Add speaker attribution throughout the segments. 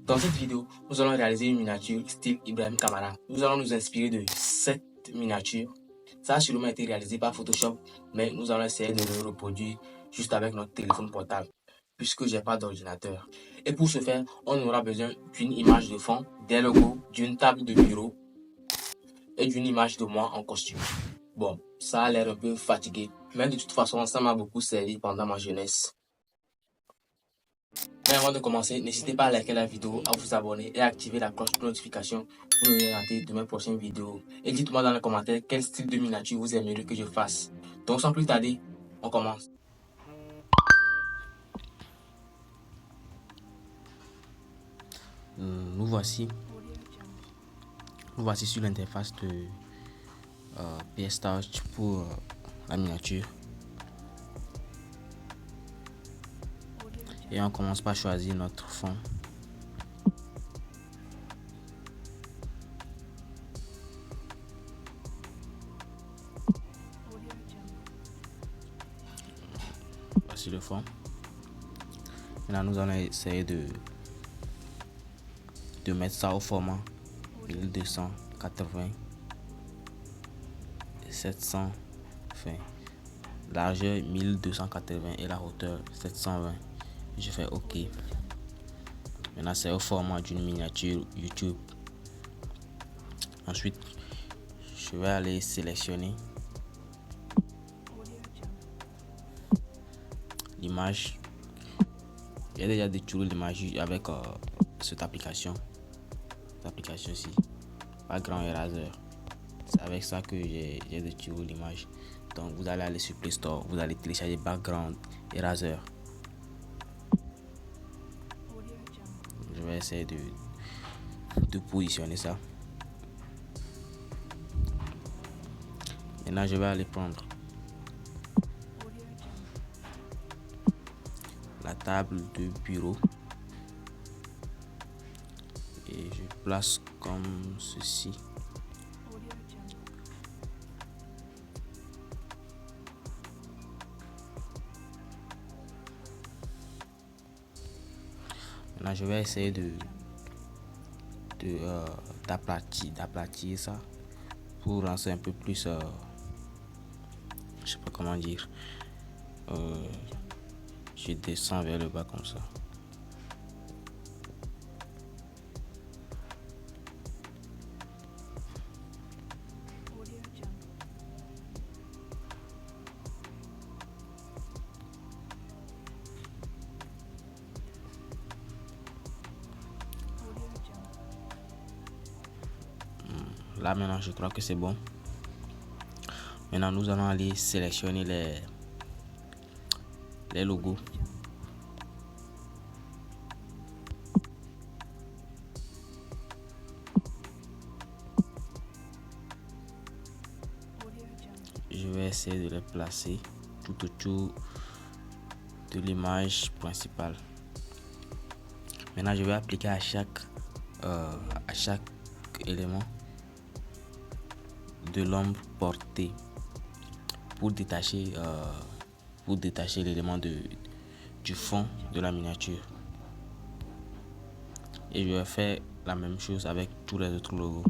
Speaker 1: Dans cette vidéo, nous allons réaliser une miniature style Ibrahim Kamara. Nous allons nous inspirer de cette miniature. Ça a sûrement été réalisé par Photoshop, mais nous allons essayer de le reproduire juste avec notre téléphone portable, puisque j'ai pas d'ordinateur. Et pour ce faire, on aura besoin d'une image de fond, des logos, d'une table de bureau et d'une image de moi en costume. Bon, ça a l'air un peu fatigué, mais de toute façon, ça m'a beaucoup servi pendant ma jeunesse. Mais avant de commencer, n'hésitez pas à liker la vidéo, à vous abonner et à activer la cloche de notification pour ne rien rater de mes prochaines vidéos. Et dites-moi dans les commentaires quel style de miniature vous aimeriez que je fasse. Donc sans plus tarder, on commence. Nous voici sur l'interface de PS Touch pour la miniature. Et on commence par choisir notre fond. Voici le fond. Maintenant, nous allons essayer de mettre ça au format 1280 700, enfin, largeur 1280 et la hauteur 720. Je fais OK. Maintenant, c'est au format d'une miniature YouTube. Ensuite, je vais aller sélectionner l'image. J'ai déjà détourné l'image avec cette application-ci, Background Eraser. C'est avec ça que j'ai détourné l'image. Donc, vous allez aller sur Play Store, vous allez télécharger Background Eraser. Je vais essayer de positionner ça. Maintenant, je vais aller prendre la table de bureau et je place comme ceci. Maintenant, je vais essayer d'aplatir ça pour rendre ça un peu plus, je sais pas comment dire. Je descends vers le bas comme ça. Là maintenant, je crois que c'est bon. Maintenant, nous allons aller sélectionner les logos. Je vais essayer de les placer tout autour de l'image principale. Maintenant, je vais appliquer à chaque élément de l'ombre portée pour détacher l'élément du fond de la miniature. Et je vais faire la même chose avec tous les autres logos.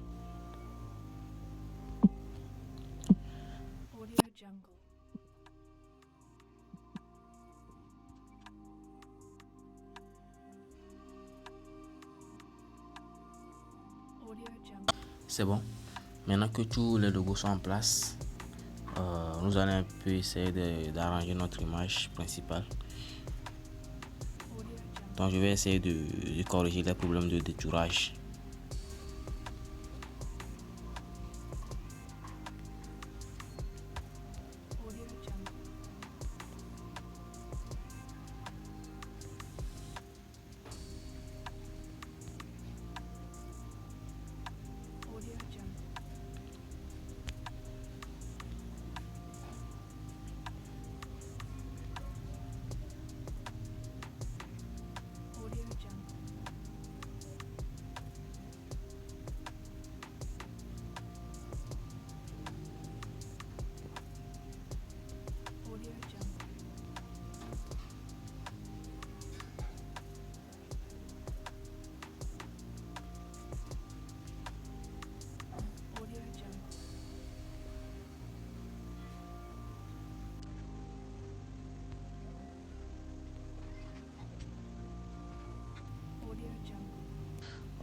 Speaker 1: C'est bon. Maintenant que tous les logos sont en place, nous allons un peu essayer d'arranger notre image principale. Donc je vais essayer de corriger les problèmes de détourage.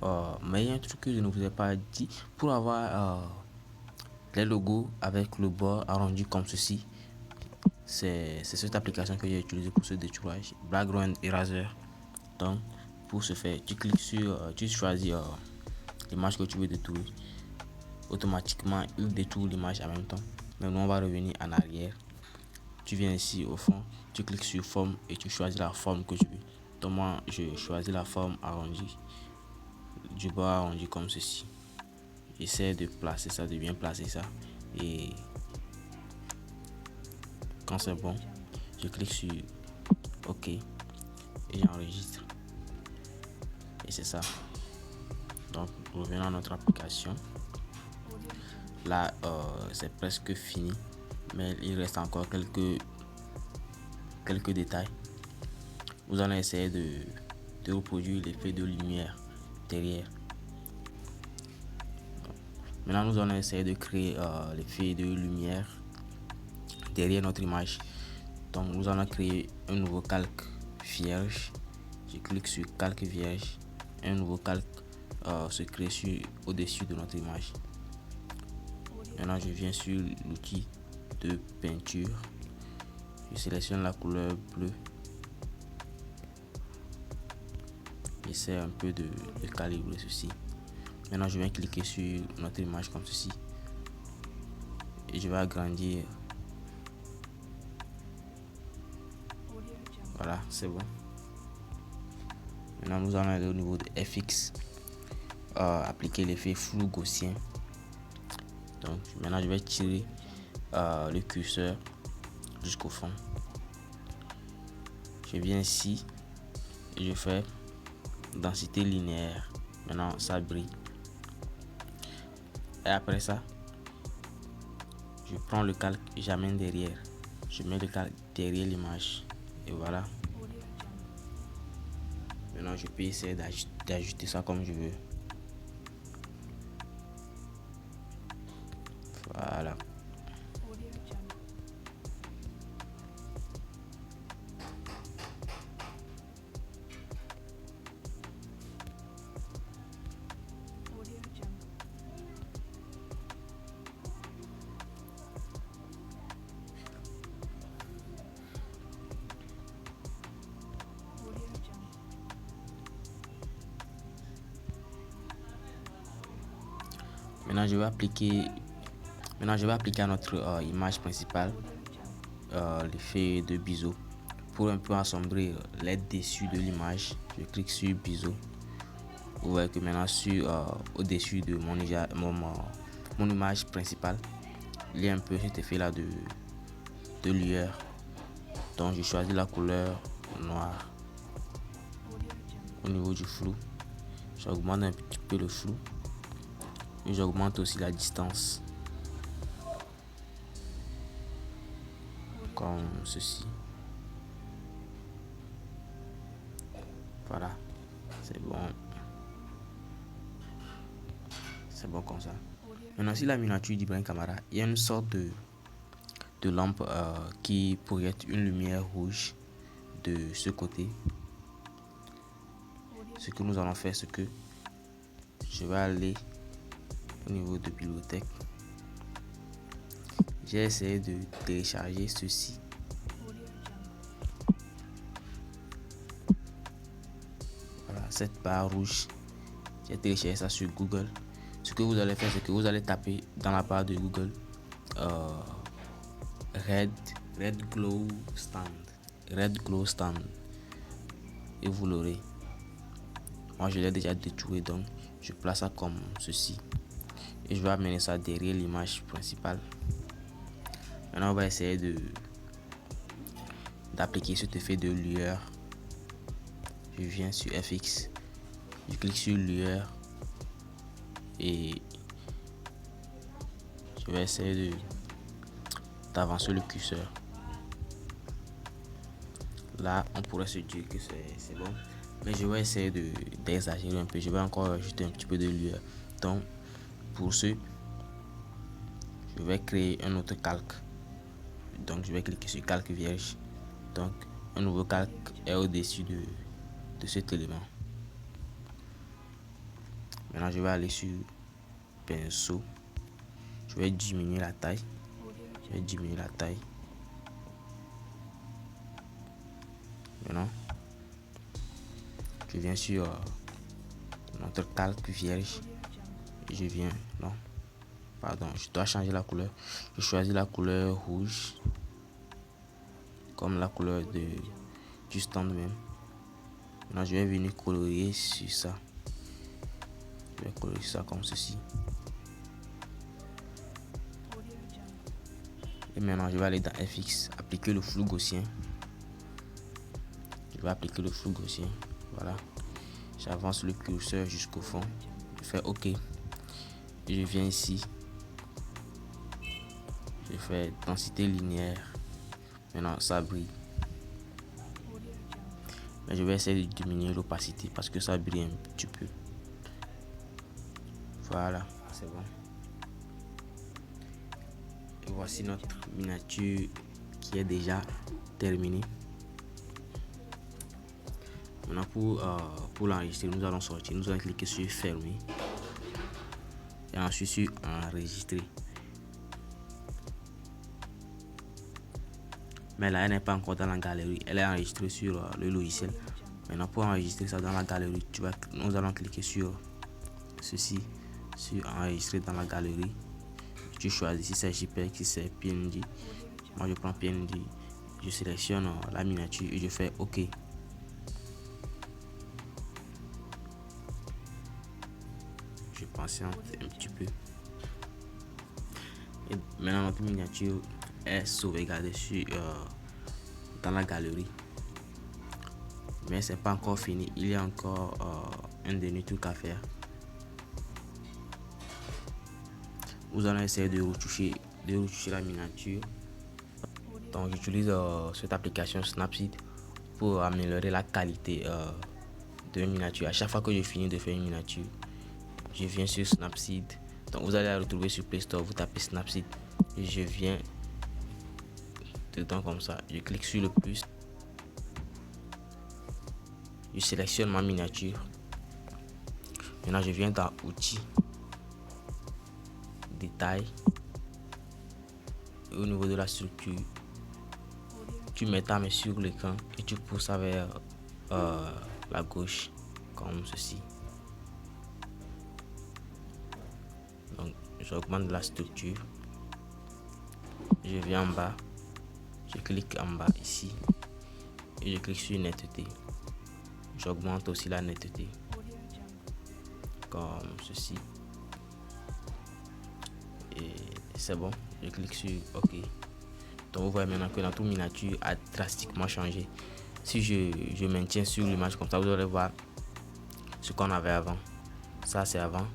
Speaker 1: Mais il y a un truc que je ne vous ai pas dit. Pour avoir les logos avec le bord arrondi comme ceci, c'est cette application que j'ai utilisée pour ce détourage, Background Eraser. Donc pour ce faire, tu cliques sur, tu choisis l'image que tu veux détourer. Automatiquement il détourne l'image en même temps. Maintenant on va revenir en arrière. Tu viens ici au fond, tu cliques sur forme et tu choisis la forme que tu veux. Donc moi je choisis la forme arrondie, du bord arrondi comme ceci. J'essaie de placer ça, de bien placer ça, et quand c'est bon je clique sur OK et j'enregistre, et c'est ça. Donc revenons à notre application. Là c'est presque fini, mais il reste encore quelques détails. Vous allez essayer de reproduire l'effet de lumière derrière. Maintenant nous allons essayer de créer l'effet de lumière derrière notre image. Donc nous allons créer un nouveau calque vierge. Je clique sur calque vierge. Un nouveau calque se crée au-dessus de notre image. Maintenant je viens sur l'outil de peinture. Je sélectionne la couleur bleue. J'essaie un peu de calibrer ceci. Maintenant je viens cliquer sur notre image comme ceci. Et je vais agrandir. Voilà, c'est bon. Maintenant nous allons aller au niveau de FX. Appliquer l'effet flou gaussien. Donc maintenant je vais tirer le curseur jusqu'au fond. Je viens ici et je fais densité linéaire. Maintenant ça brille. Et après ça, je prends le calque et j'amène derrière. Je mets le calque derrière l'image. Et voilà. Maintenant je peux essayer d'ajuster ça comme je veux. Voilà. Maintenant je vais appliquer à notre image principale l'effet de biseau. Pour un peu assombrir les dessus de l'image, je clique sur biseau. Vous voyez que maintenant au-dessus de mon image principale, il y a un peu cet effet là de lueur. Donc je choisis la couleur noire. Au niveau du flou, j'augmente un petit peu le flou. Et j'augmente aussi la distance. Comme ceci. Voilà. C'est bon. C'est bon comme ça. Maintenant, si la miniature d'Ibrahim Camara, il y a une sorte de lampe qui projette une lumière rouge de ce côté. Ce que nous allons faire, c'est que je vais aller au niveau de bibliothèque. J'ai essayé de télécharger ceci. Voilà, cette barre rouge. J'ai téléchargé ça sur Google. Ce que vous allez faire, c'est que vous allez taper dans la barre de Google Red Glow Stand, et vous l'aurez. Moi je l'ai déjà détouré, donc je place ça comme ceci et je vais amener ça derrière l'image principale. Maintenant on va essayer d'appliquer cet effet de lueur. Je viens sur FX, je clique sur lueur et je vais essayer d'avancer le curseur. Là on pourrait se dire que c'est bon, mais je vais essayer d'exagérer un peu. Je vais encore ajouter un petit peu de lueur. Donc pour ce, je vais créer un autre calque. Donc je vais cliquer sur calque vierge. Donc un nouveau calque est au-dessus de cet élément.
Speaker 2: Maintenant, je vais aller sur pinceau. Je vais diminuer la taille. Maintenant, je viens sur notre calque vierge. Je dois changer la couleur. Je choisis la couleur rouge, comme la couleur du stand même. Maintenant, je vais venir colorier sur ça. Je vais colorier ça comme ceci. Et maintenant, je vais aller dans FX, appliquer le flou gaussien. Je vais appliquer le flou gaussien. Voilà. J'avance le curseur jusqu'au fond. Je fais OK. Et je viens ici. Je fais densité linéaire. Maintenant, ça brille. Mais je vais essayer de diminuer l'opacité parce que ça brille un petit peu. Voilà, c'est bon. Et voici notre miniature qui est déjà terminée. Maintenant, pour l'enregistrer, nous allons sortir. Nous allons cliquer sur fermer. Et ensuite sur enregistrer. Mais là, elle n'est pas encore dans la galerie. Elle est enregistrée sur le logiciel. Maintenant, pour enregistrer ça dans la galerie, nous allons cliquer sur ceci, sur enregistrer dans la galerie. Tu choisis si c'est JPEG, si c'est PNG. Moi, je prends PNG. Je sélectionne la miniature et je fais OK. Je patiente un petit peu. Et maintenant, notre miniature est sauvegardée dans la galerie. Mais c'est pas encore fini. Il y a encore un dernier truc à faire. Nous allons essayer de retoucher la miniature. Donc j'utilise cette application Snapseed pour améliorer la qualité de une miniature. À chaque fois que je finis de faire une miniature, je viens sur Snapseed. Donc vous allez la retrouver sur Play Store. Vous tapez Snapseed et je viens dedans comme ça. Je clique sur le plus. Je sélectionne ma miniature. Maintenant je viens dans outils, détail. Et au niveau de la structure, tu mets ta main sur l'écran et tu pousses vers la gauche comme ceci. Donc j'augmente la structure. Je viens en bas. Je clique en bas ici et je clique sur netteté. J'augmente aussi la netteté comme ceci. Et c'est bon. Je clique sur OK. Donc vous voyez maintenant que notre miniature a drastiquement changé. Si je maintiens sur l'image comme ça, vous allez voir ce qu'on avait avant. Ça c'est avant,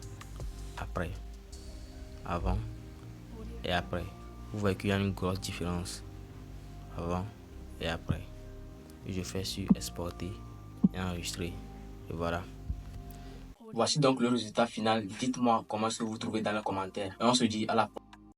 Speaker 2: après, avant et après. Vous voyez qu'il y a une grosse différence avant et après. Et je fais sur exporter et enregistrer. Et voilà.
Speaker 1: Voici donc le résultat final. Dites-moi comment est-ce que vous trouvez dans les commentaires. Et on se dit à la prochaine.